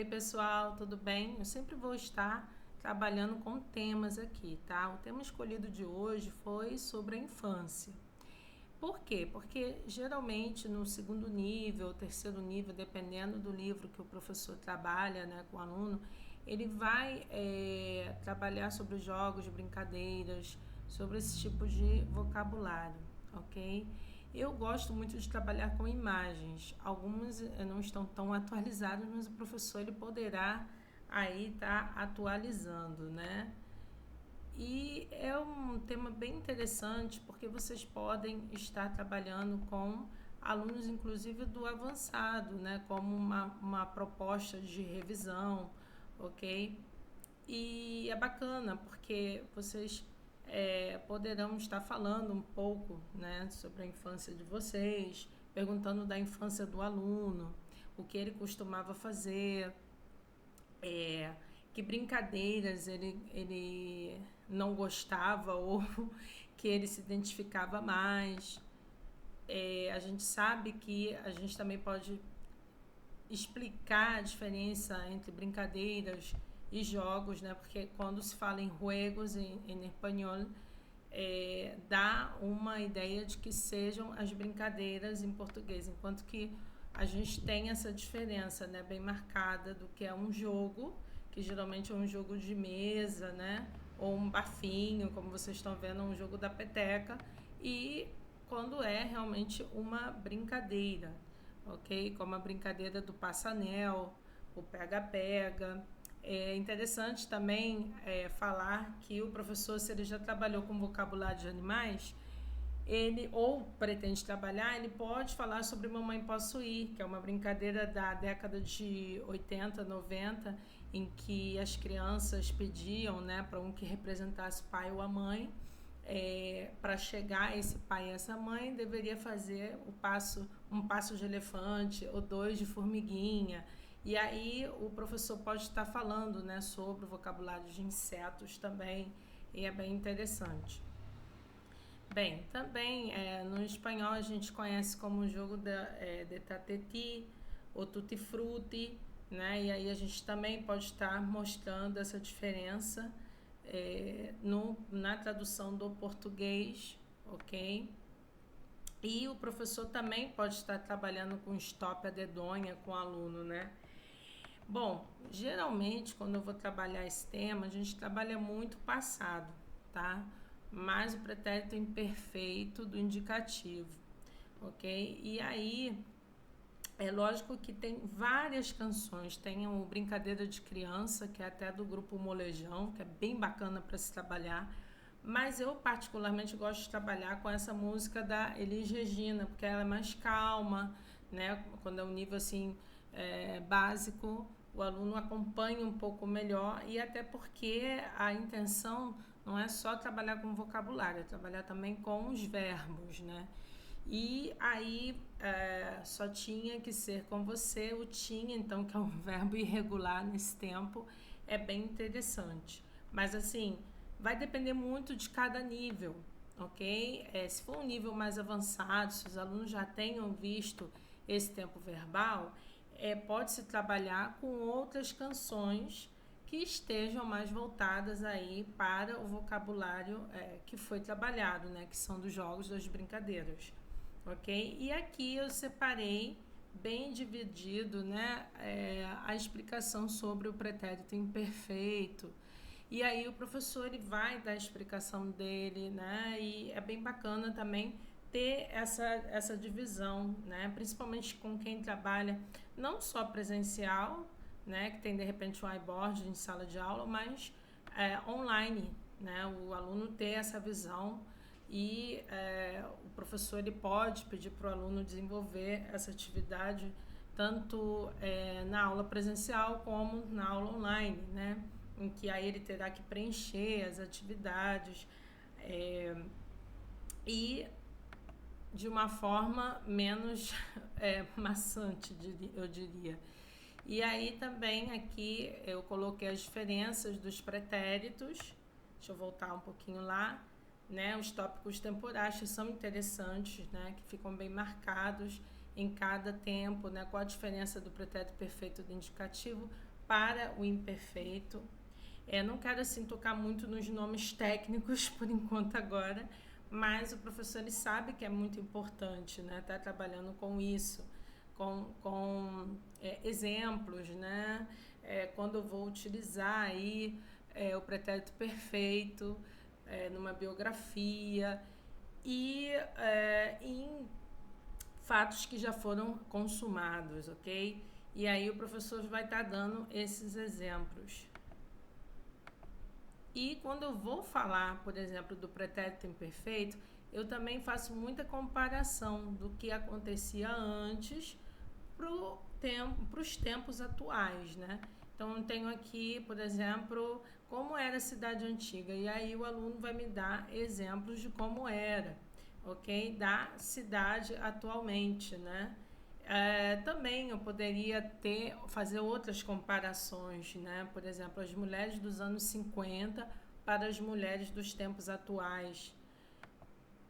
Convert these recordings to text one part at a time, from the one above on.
Oi, pessoal, tudo bem? Eu sempre vou estar trabalhando com temas aqui, tá? O tema escolhido de hoje foi sobre a infância. Por quê? Porque geralmente no segundo nível, terceiro nível, dependendo do livro que o professor trabalha, né, com o aluno, ele vai trabalhar sobre jogos, brincadeiras, sobre esse tipo de vocabulário, ok? Eu gosto muito de trabalhar com imagens. Algumas não estão tão atualizadas, mas o professor ele poderá aí estar atualizando, né? E é um tema bem interessante porque vocês podem estar trabalhando com alunos, inclusive do avançado, né? Como uma proposta de revisão, ok? E é bacana porque vocês poderão estar falando um pouco, né, sobre a infância de vocês, perguntando da infância do aluno, o que ele costumava fazer, é, que brincadeiras ele não gostava ou que ele se identificava mais. A gente sabe que a gente também pode explicar a diferença entre brincadeiras e jogos, né? Porque quando se fala em juegos em espanhol, dá uma ideia de que sejam as brincadeiras em português, enquanto que a gente tem essa diferença, né, bem marcada do que é um jogo, que geralmente é um jogo de mesa, né, ou um bafinho, como vocês estão vendo, um jogo da peteca, e quando é realmente uma brincadeira, ok? Como a brincadeira do passa-anel, o pega-pega. É interessante também falar que o professor, se ele já trabalhou com vocabulário de animais, ele ou pretende trabalhar, ele pode falar sobre Mamãe Posso Ir, que é uma brincadeira da década de 80, 90, em que as crianças pediam, né, para um que representasse o pai ou a mãe. Para chegar a esse pai e essa mãe, deveria fazer um passo de elefante ou dois de formiguinha. E aí o professor pode estar falando, né, sobre o vocabulário de insetos também, e é bem interessante. Bem, também no espanhol a gente conhece como o jogo de tateti ou tutti frutti, né? E aí a gente também pode estar mostrando essa diferença na tradução do português, ok? E o professor também pode estar trabalhando com stop a dedonha com o aluno, né? Bom, geralmente quando eu vou trabalhar esse tema, a gente trabalha muito passado, tá? Mais o pretérito imperfeito do indicativo, ok? E aí, é lógico que tem várias canções, tem o Brincadeira de Criança, que é até do grupo Molejão, que é bem bacana para se trabalhar, mas eu particularmente gosto de trabalhar com essa música da Elis Regina, porque ela é mais calma, né? Quando é um nível assim básico, o aluno acompanha um pouco melhor, e até porque a intenção não é só trabalhar com vocabulário, é trabalhar também com os verbos, né? E aí só tinha que ser com você, o tinha, então, que é um verbo irregular nesse tempo, é bem interessante. Mas assim, vai depender muito de cada nível, ok? Se for um nível mais avançado, se os alunos já tenham visto esse tempo verbal, pode-se trabalhar com outras canções que estejam mais voltadas aí para o vocabulário que foi trabalhado, né? Que são dos jogos, das brincadeiras, ok? E aqui eu separei bem dividido, né, a explicação sobre o pretérito imperfeito. E aí o professor ele vai dar a explicação dele, né? E é bem bacana também ter essa divisão, né? Principalmente com quem trabalha não só presencial, né? Que tem de repente um whiteboard em sala de aula, mas online, né? O aluno ter essa visão e o professor ele pode pedir para o aluno desenvolver essa atividade tanto na aula presencial como na aula online, né? Em que aí ele terá que preencher as atividades e de uma forma menos maçante, eu diria. E aí também aqui eu coloquei as diferenças dos pretéritos. Deixa eu voltar um pouquinho lá. Né? Os tópicos temporais que são interessantes, né? Que ficam bem marcados em cada tempo, né? Qual a diferença do pretérito perfeito e do indicativo, para o imperfeito. Não quero assim tocar muito nos nomes técnicos por enquanto agora, mas o professor ele sabe que é muito importante, né? Tá trabalhando com isso, com exemplos, né? Quando eu vou utilizar aí o pretérito perfeito numa biografia e em fatos que já foram consumados, ok? E aí o professor vai estar dando esses exemplos. E quando eu vou falar, por exemplo, do pretérito imperfeito, eu também faço muita comparação do que acontecia antes para os tempos atuais, né? Então, eu tenho aqui, por exemplo, como era a cidade antiga. E aí o aluno vai me dar exemplos de como era, ok? Da cidade atualmente, né? Também eu poderia fazer outras comparações, né? Por exemplo, as mulheres dos anos 50 para as mulheres dos tempos atuais.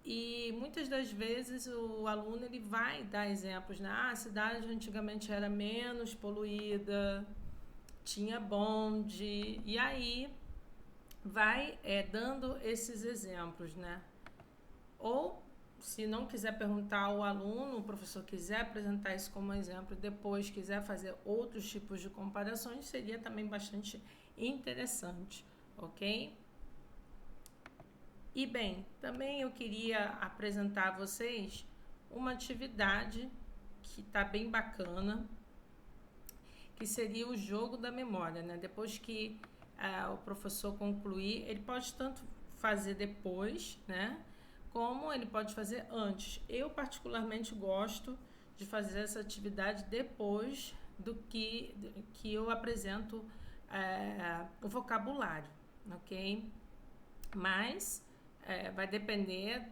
E muitas das vezes o aluno ele vai dar exemplos, né? A cidade antigamente era menos poluída, tinha bonde, e aí vai dando esses exemplos, né? Ou se não quiser perguntar ao aluno, o professor quiser apresentar isso como exemplo, depois quiser fazer outros tipos de comparações, seria também bastante interessante, ok? E bem, também eu queria apresentar a vocês uma atividade que está bem bacana, que seria o jogo da memória, né? Depois que o professor concluir, ele pode tanto fazer depois, né? Como ele pode fazer antes. Eu particularmente gosto de fazer essa atividade depois do que eu apresento o vocabulário, ok? Mas vai depender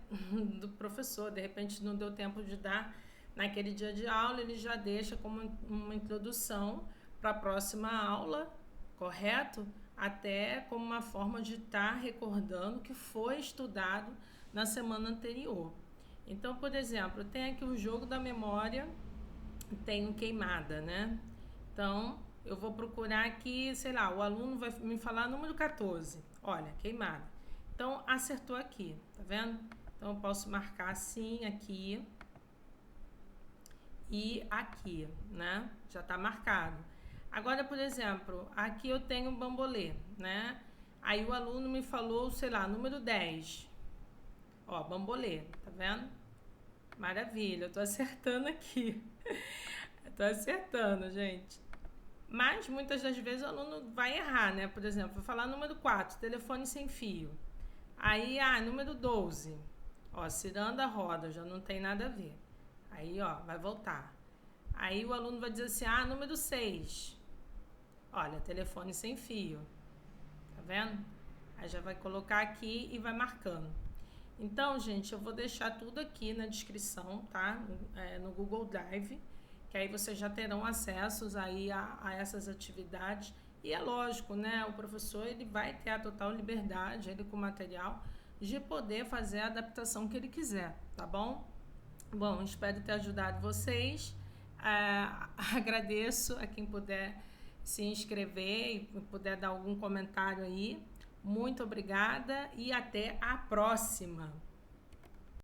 do professor. De repente não deu tempo de dar naquele dia de aula, ele já deixa como uma introdução para a próxima aula, correto? Até como uma forma de estar recordando o que foi estudado na semana anterior. Então, por exemplo, tem aqui o jogo da memória, tem queimada, né? Então, eu vou procurar aqui, sei lá, o aluno vai me falar número 14. Olha, queimada. Então, acertou aqui, tá vendo? Então, eu posso marcar assim, aqui e aqui, né? Já tá marcado. Agora, por exemplo, aqui eu tenho um bambolê, né? Aí o aluno me falou, sei lá, número 10. Ó, bambolê, tá vendo? Maravilha, eu tô acertando aqui. Eu tô acertando, gente. Mas muitas das vezes o aluno vai errar, né? Por exemplo, vou falar número 4, telefone sem fio. Aí, número 12. Ó, ciranda roda, já não tem nada a ver. Aí, ó, vai voltar. Aí o aluno vai dizer assim, número 6. Olha, telefone sem fio. Tá vendo? Aí já vai colocar aqui e vai marcando. Então, gente, eu vou deixar tudo aqui na descrição, tá? No Google Drive, que aí vocês já terão acessos aí a essas atividades. E é lógico, né? O professor ele vai ter a total liberdade, ele com o material, de poder fazer a adaptação que ele quiser, tá bom? Bom, espero ter ajudado vocês. Agradeço a quem puder se inscrever e puder dar algum comentário aí. Muito obrigada e até a próxima!